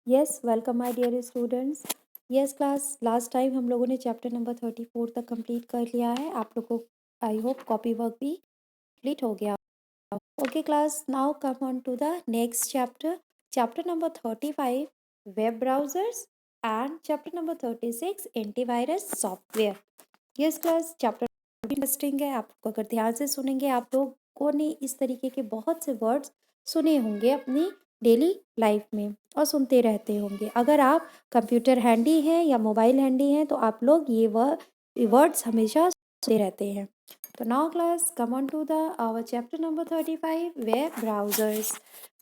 Yes welcome my dear students. Yes class, last time हम लोगों ने चैप्टर नंबर 34 तक कंप्लीट कर लिया है। आप लोगों को आई होप कॉपी वर्क भी कंप्लीट हो गया। Okay class, now come on to the next chapter, chapter number 35 web browsers and chapter number 36 antivirus software. Yes class, chapter interesting है। आप अगर ध्यान से सुनेंगे, आप लोगों ने इस तरीके के बहुत से वर्ड्स सुने होंगे अपनी डेली लाइफ में और सुनते रहते होंगे। अगर आप कंप्यूटर हैंडी हैं या मोबाइल हैंडी हैं तो आप लोग ये वर्ड्स हमेशा सुनते रहते हैं। तो now class, come on to the our chapter number 35 web browsers.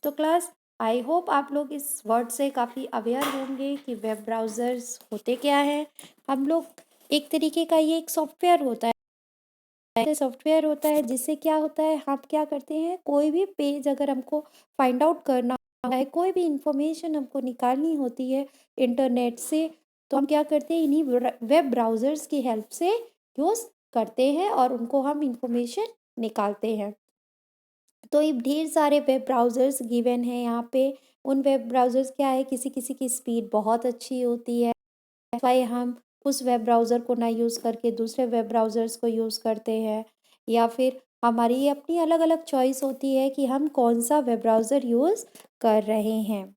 तो क्लास, आई होप आप लोग इस वर्ड से काफ़ी अवेयर होंगे कि वेब ब्राउजर्स होते क्या हैं। हम लोग एक तरीके का ये एक सॉफ्टवेयर होता है, ऐसे सॉफ्टवेयर होता है जिससे क्या होता है, हम क्या करते हैं, कोई भी पेज अगर हमको फाइंड आउट करना है, कोई भी इंफॉर्मेशन हमको निकालनी होती है इंटरनेट से, तो हम क्या करते हैं, इन्हीं वेब ब्राउजर्स की हेल्प से यूज़ करते हैं और उनको हम इंफॉर्मेशन निकालते हैं। तो ये ढेर सारे वेब ब्राउज़र्स गिवन हैं यहाँ पे। उन वेब ब्राउज़र्स क्या है, किसी किसी की स्पीड बहुत अच्छी होती है, वाई हम उस वेब ब्राउज़र को ना यूज़ करके दूसरे वेब ब्राउज़र्स को यूज़ करते हैं, या फिर हमारी अपनी अलग अलग चॉइस होती है कि हम कौन सा वेब ब्राउज़र यूज़ कर रहे हैं।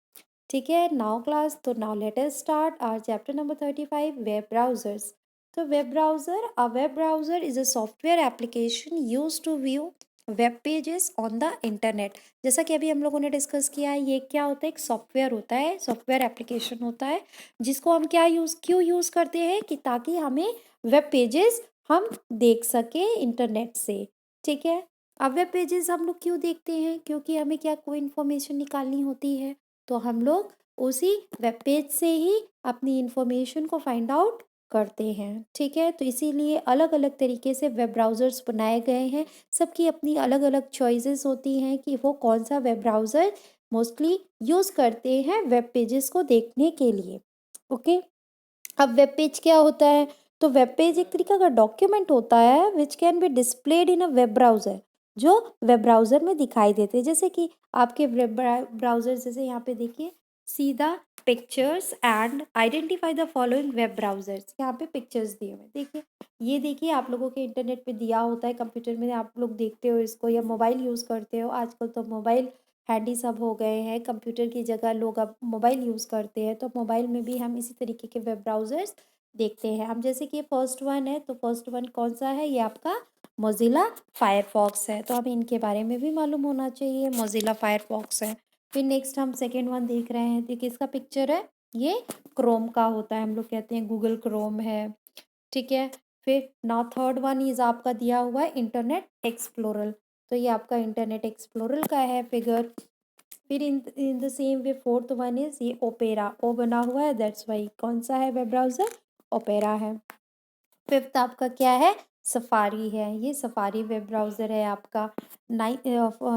ठीक है, नाउ क्लास, तो now let us start our chapter number 35 web browsers. तो web browser is a software application use to view web pages on the internet. जैसा कि अभी हम लोगों ने डिस्कस किया है, ये क्या होता है, एक सॉफ्टवेयर होता है, सॉफ्टवेयर एप्लीकेशन होता है जिसको हम क्यों यूज़ करते हैं कि ताकि हमें वेब पेजेस हम देख सकें इंटरनेट से। ठीक है, अब वेब पेजेस हम लोग क्यों देखते हैं, क्योंकि हमें क्या कोई इन्फॉर्मेशन निकालनी होती है, तो हम लोग उसी वेब पेज से ही अपनी इन्फॉर्मेशन को फाइंड आउट करते हैं। ठीक है, तो इसीलिए अलग अलग तरीके से वेब ब्राउज़र्स बनाए गए हैं। सबकी अपनी अलग अलग चॉइसेस होती हैं कि वो कौन सा वेब ब्राउज़र मोस्टली यूज़ करते हैं वेब पेजेस को देखने के लिए। ओके, अब वेब पेज क्या होता है, तो वेब पेज एक तरीका का डॉक्यूमेंट होता है which can be displayed in a web browser, जो वेब ब्राउज़र में दिखाई देते हैं। जैसे कि आपके वेब ब्राउज़र, जैसे यहाँ पे देखिए, सीधा pictures and identify the following web browsers, यहाँ पे पिक्चर्स दिए हुए हैं। देखिए, ये देखिए, आप लोगों के इंटरनेट पे दिया होता है, कंप्यूटर में आप लोग देखते हो इसको या मोबाइल यूज़ करते हो। आजकल तो मोबाइल हैंडी सब हो गए हैं, कंप्यूटर की जगह लोग अब मोबाइल यूज़ करते हैं, तो मोबाइल में भी हम इसी तरीके के वेब ब्राउज़र्स देखते हैं। हम जैसे कि फर्स्ट वन है, तो फर्स्ट वन कौन सा है, ये आपका मोज़िला फायरफॉक्स है, तो हमें इनके बारे में भी मालूम होना चाहिए। मोज़िला फायरफॉक्स है। फिर नेक्स्ट हम सेकेंड वन देख रहे हैं, तो किसका पिक्चर है, ये क्रोम का होता है, हम लोग कहते हैं गूगल क्रोम है। ठीक है, फिर नाउ थर्ड वन इज आपका दिया हुआ है इंटरनेट एक्सप्लोरर, तो ये आपका इंटरनेट एक्सप्लोरर का है फिगर। फिर in the same way fourth one is ये ओपेरा, ओ बना हुआ है, दैट्स वाई कौन सा है वेब ब्राउज़र, ओपेरा है। फिफ्थ आपका क्या है, सफारी है, ये सफारी वेब ब्राउज़र है आपका।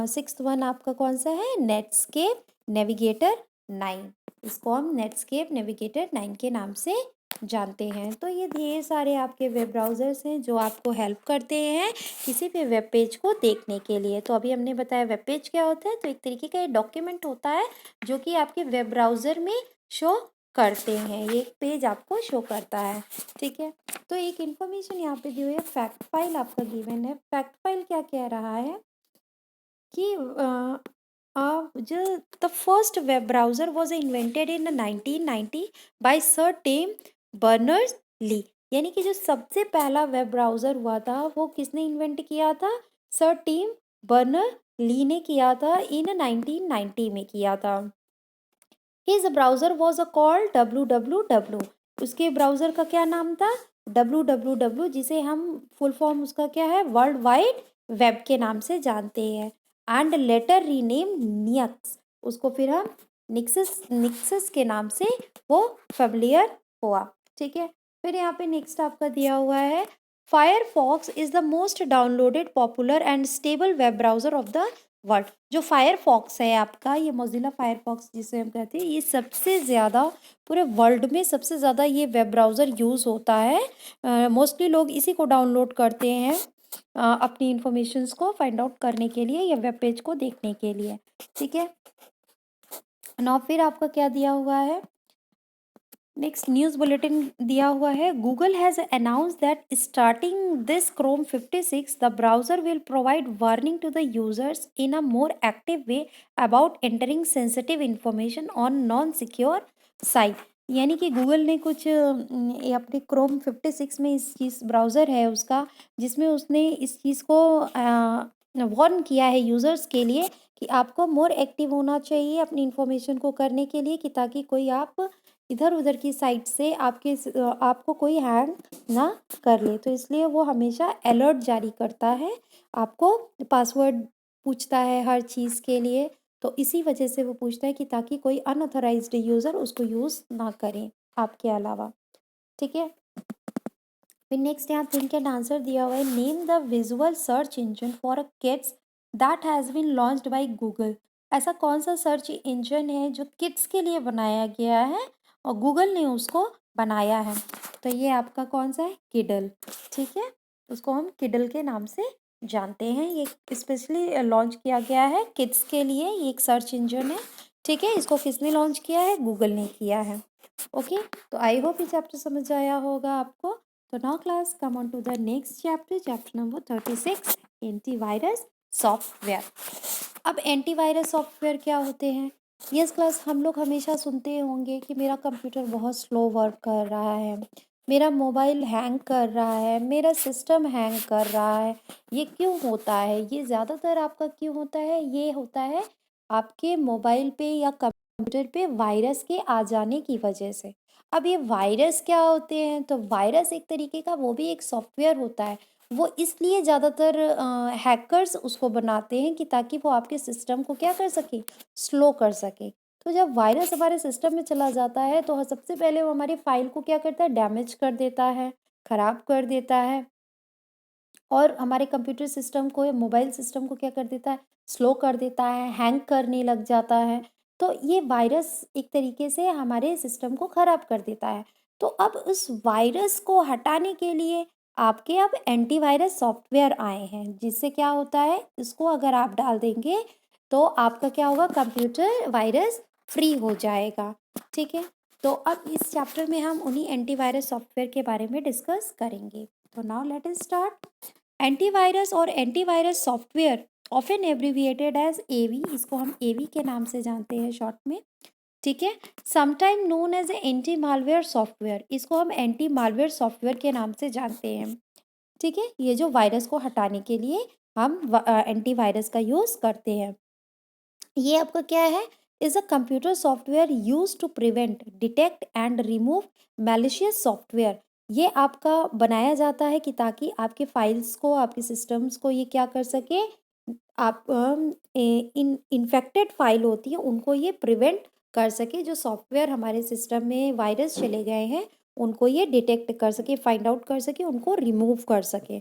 सिक्स्थ वन आपका कौन सा है, नेटस्केप नेविगेटर 9, इसको हम नेटस्केप नेविगेटर 9 के नाम से जानते हैं। तो ये ढेर सारे आपके वेब ब्राउज़र्स हैं जो आपको हेल्प करते हैं किसी भी वेब पेज को देखने के लिए। तो अभी हमने बताया वेब पेज क्या होता है, तो एक तरीके का ये डॉक्यूमेंट होता है जो कि आपके वेब ब्राउज़र में शो करते हैं, ये पेज आपको शो करता है। ठीक है, तो एक इन्फॉर्मेशन यहाँ पे दी हुई है, फैक्ट फाइल आपका गिवन है। फैक्ट फाइल क्या कह रहा है कि जो the first web browser was invented in 1990 by sir Tim Berners Lee, यानी कि जो सबसे पहला वेब ब्राउज़र हुआ था वो किसने इन्वेंट किया था, सर टिम बर्नर ली ने किया था, इन 1990 में किया था। His browser was a called www, उसके ब्राउज़र का क्या नाम था, www, जिसे हम फुल फॉर्म उसका क्या है, वर्ल्ड वाइड वेब के नाम से जानते हैं। एंड लेटर रीनेम नियक्स, उसको फिर हम निक्सस निक्सस के नाम से वो फेमिलियर हुआ। ठीक है, फिर यहाँ पे नेक्स्ट आपका दिया हुआ है, Firefox is the most downloaded popular and stable web browser of the world. जो फायरफॉक्स है आपका, ये मोज़िला फायरफॉक्स जिसे हम कहते हैं, ये सबसे ज़्यादा पूरे वर्ल्ड में सबसे ज़्यादा ये वेब ब्राउज़र यूज़ होता है। मोस्टली लोग इसी को डाउनलोड करते हैं अपनी इन्फॉर्मेशंस को फाइंड आउट करने के लिए या वेब पेज को देखने के लिए। ठीक है, ना फिर आपका क्या दिया हुआ है, नेक्स्ट न्यूज़ बुलेटिन दिया हुआ है, Google has announce that starting this Chrome 56 the browser will provide warning to the users in a more active way about entering sensitive information on non secure site. यानी कि Google ने कुछ ये अपने Chrome 56 में इस चीज़ ब्राउज़र है उसका, जिसमें उसने इस चीज़ को वार्न किया है यूज़र्स के लिए कि आपको मोर एक्टिव होना चाहिए अपनी इन्फॉर्मेशन को करने के लिए, कि ताकि कोई आप इधर उधर की साइट से आपको कोई हैंग ना कर ले। तो इसलिए वो हमेशा अलर्ट जारी करता है, आपको पासवर्ड पूछता है हर चीज़ के लिए। तो इसी वजह से वो पूछता है कि ताकि कोई अनऑथराइज्ड यूज़र उसको यूज़ ना करें आपके अलावा। ठीक है, फिर नेक्स्ट यहाँ थिंक एंड आंसर दिया हुआ है, name the visual search engine for a kids that has been launched by Google. ऐसा कौन सा सर्च इंजन है जो किड्स के लिए बनाया गया है और गूगल ने उसको बनाया है? तो ये आपका कौन सा है, किडल। ठीक है, उसको हम किडल के नाम से जानते हैं। ये स्पेशली लॉन्च किया गया है किड्स के लिए, ये एक सर्च इंजन है। ठीक है, इसको किसने लॉन्च किया है, गूगल ने किया है। ओके, तो आई होप ये चैप्टर समझ आया होगा आपको। So now class, come on to the next chapter, chapter number 36, antivirus software. अब एंटीवायरस सॉफ्टवेयर क्या होते हैं? यस क्लास, हम लोग हमेशा सुनते होंगे कि मेरा कंप्यूटर बहुत स्लो वर्क कर रहा है, मेरा मोबाइल हैंग कर रहा है, मेरा सिस्टम हैंग कर रहा है। ये क्यों होता है? ये ज़्यादातर आपका क्यों होता है? ये होता है आपके मोबाइल पे या कंप्यूटर पे वायरस के आ जाने की वजह से। अब ये वायरस क्या होते हैं? तो वायरस एक तरीके का वो भी एक सॉफ्टवेयर होता है। वो इसलिए ज़्यादातर हैकर्स उसको बनाते हैं कि ताकि वो आपके सिस्टम को क्या कर सकें? स्लो कर सकें। तो जब वायरस हमारे सिस्टम में चला जाता है तो सबसे पहले वो हमारी फाइल को क्या करता है? डैमेज कर देता है, ख़राब कर देता है। और हमारे कंप्यूटर सिस्टम को या मोबाइल सिस्टम को क्या कर देता है? स्लो कर देता है, हैंग करने लग जाता है। तो ये वायरस एक तरीके से हमारे सिस्टम को ख़राब कर देता है। तो अब उस वायरस को हटाने के लिए आपके अब एंटीवायरस सॉफ्टवेयर आए हैं, जिससे क्या होता है, इसको अगर आप डाल देंगे तो आपका क्या होगा, कंप्यूटर वायरस फ्री हो जाएगा। ठीक है, तो अब इस चैप्टर में हम उन्हीं एंटीवायरस सॉफ्टवेयर के बारे में डिस्कस करेंगे। तो now let us start. Antivirus और antivirus software often abbreviated as AV, इसको हम एवी के नाम से जानते हैं शॉर्ट में। ठीक है, sometime known as anti malware software, इसको हम एंटी मालवेयर सॉफ्टवेयर के नाम से जानते हैं। ठीक है, ये जो वायरस को हटाने के लिए हम एंटीवायरस का यूज़ करते हैं। ये आपका क्या है, is a computer software use to prevent, detect and remove malicious software. ये आपका बनाया जाता है कि ताकि आपके फाइल्स को, आपके सिस्टम्स को ये क्या कर सके, आप इन इन्फेक्टेड फाइल होती है उनको ये प्रिवेंट कर सके। जो सॉफ्टवेयर हमारे सिस्टम में वायरस चले गए हैं उनको ये डिटेक्ट कर सके, फाइंड आउट कर सके, उनको रिमूव कर सके।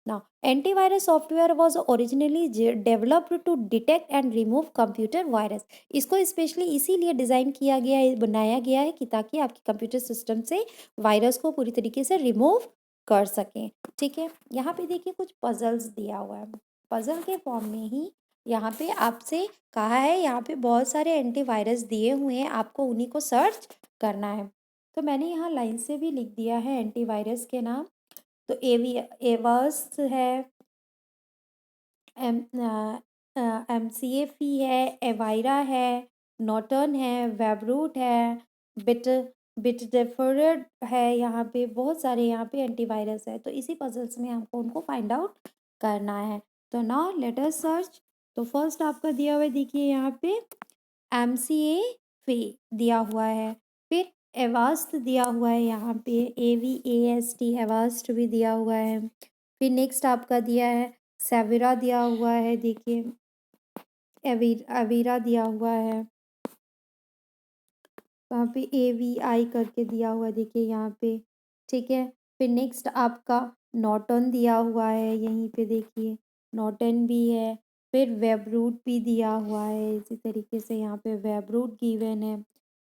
Now, antivirus software was originally developed to detect and remove computer virus. इसको स्पेशली इसीलिए डिज़ाइन किया गया है, बनाया गया है कि ताकि आपके कंप्यूटर सिस्टम से वायरस को पूरी तरीके से रिमूव कर सकें। ठीक है, यहाँ पे देखिए कुछ पजल्स दिया हुआ है, पजल के फॉर्म में ही यहाँ पे आपसे कहा है, यहाँ पे बहुत सारे एंटीवायरस दिए हुए हैं, आपको उन्हीं को सर्च करना है। तो मैंने यहाँ लाइन से भी लिख दिया है एंटीवायरस के नाम। तो एवर्स है, एम MCAFE है, एवायरा है, नॉर्टन है, वेबरूट है, बिट बिटडेफोर्ड है। यहाँ पे बहुत सारे यहाँ पे एंटीवायरस है, तो इसी पजल्स में हमको उनको फाइंड आउट करना है। तो नाउ लेट अस सर्च। तो फर्स्ट आपका दिया हुआ है, देखिए यहाँ पे MCAFE दिया हुआ है, फिर एवास्ट दिया हुआ है, यहाँ पे AVAST एवास्ट भी दिया हुआ है। फिर नेक्स्ट आपका दिया है सेविरा दिया हुआ है, देखिए अवीरा दिया हुआ है, वहाँ पे AVI करके दिया हुआ है, देखिए यहाँ पे। ठीक है, फिर नेक्स्ट आपका नॉर्टन दिया हुआ है, यहीं पे देखिए नॉर्टन भी है। फिर वेबरूट भी दिया हुआ है, इसी तरीके से यहाँ पे वेबरूट गिवन है।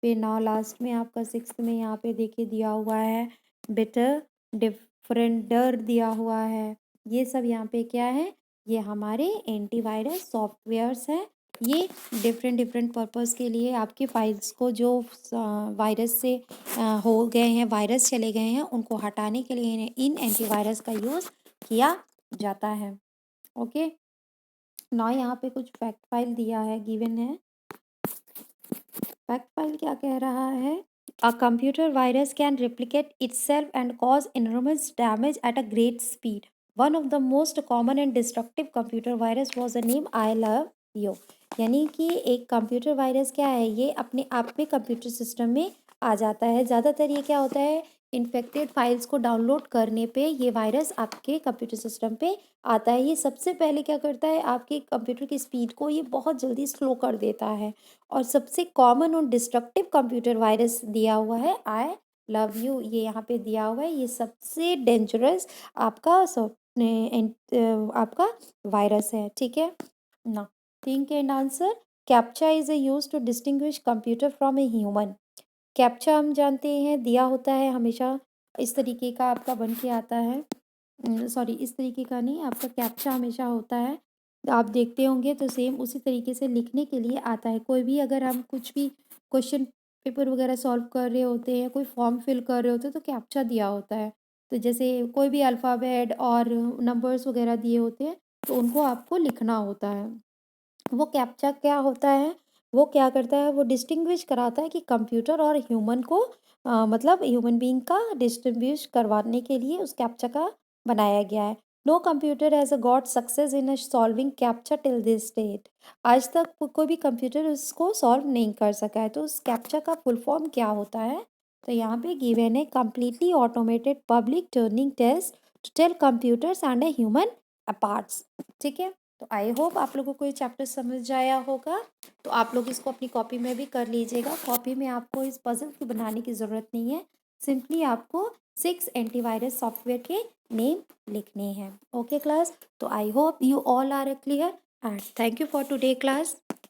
फिर नाउ लास्ट में आपका सिक्स्थ में यहाँ पे देखिए दिया हुआ है बेटर डिफरेंडर दिया हुआ है। ये सब यहाँ पे क्या है, ये हमारे एंटीवायरस सॉफ्टवेयर्स हैं ये डिफरेंट डिफरेंट पर्पस के लिए आपकी फाइल्स को जो वायरस से हो गए हैं, वायरस चले गए हैं, उनको हटाने के लिए इन एंटीवायरस का यूज़ किया जाता है। ओके, ना यहाँ पे कुछ फैक्ट फाइल दिया है, गिवन है। फैक्ट फाइल क्या कह रहा है? A computer virus can replicate itself and cause enormous damage at a great speed. One of the most common and destructive computer virus was the name I love you. यानी कि एक computer virus क्या है, ये अपने आप में computer system में आ जाता है। ज़्यादातर ये क्या होता है, इन्फेक्टेड फाइल्स को डाउनलोड करने पे ये वायरस आपके कंप्यूटर सिस्टम पे आता है। ये सबसे पहले क्या करता है, आपके कंप्यूटर की स्पीड को ये बहुत जल्दी स्लो कर देता है। और सबसे कॉमन और डिस्ट्रक्टिव कंप्यूटर वायरस दिया हुआ है आई लव यू, ये यहाँ पे दिया हुआ है। ये सबसे डेंजरस आपका आपका वायरस है। ठीक है ना, think and answer. Captcha is use to distinguish computer from a human. Captcha हम जानते हैं दिया होता है हमेशा इस तरीके का आपका बन के आता है। सॉरी, इस तरीके का नहीं, आपका कैप्चा हमेशा होता है, आप देखते होंगे तो सेम उसी तरीके से लिखने के लिए आता है। कोई भी अगर हम कुछ भी क्वेश्चन पेपर वगैरह सॉल्व कर रहे होते हैं, कोई फॉर्म फिल कर रहे होते हैं, तो कैप्चा दिया होता है। तो जैसे कोई भी अल्फ़ाबेट और नंबर्स वगैरह दिए होते हैं, तो उनको आपको लिखना होता है। वो कैप्चा क्या होता है, वो क्या करता है, वो डिस्टिंग्विश कराता है कि कंप्यूटर और ह्यूमन को मतलब ह्यूमन बीइंग का डिस्टिंग्विश करवाने के लिए उस कैप्चा का बनाया गया है। No computer has a got success in solving captcha till this date. आज तक कोई भी कंप्यूटर उसको सॉल्व नहीं कर सका है। तो उस कैप्चा का फुल फॉर्म क्या होता है, तो यहाँ पे गिवन है completely automated public turning test to tell computers and a human aparts. ठीक है, तो आई होप आप लोगों को ये चैप्टर समझ आया होगा। तो आप लोग इसको अपनी कॉपी में भी कर लीजिएगा। कॉपी में आपको इस पजल की बनाने की ज़रूरत नहीं है, सिंपली आपको 6 एंटीवायरस सॉफ्टवेयर के नेम लिखने हैं। ओके क्लास, तो I hope you all are clear and thank you for today class.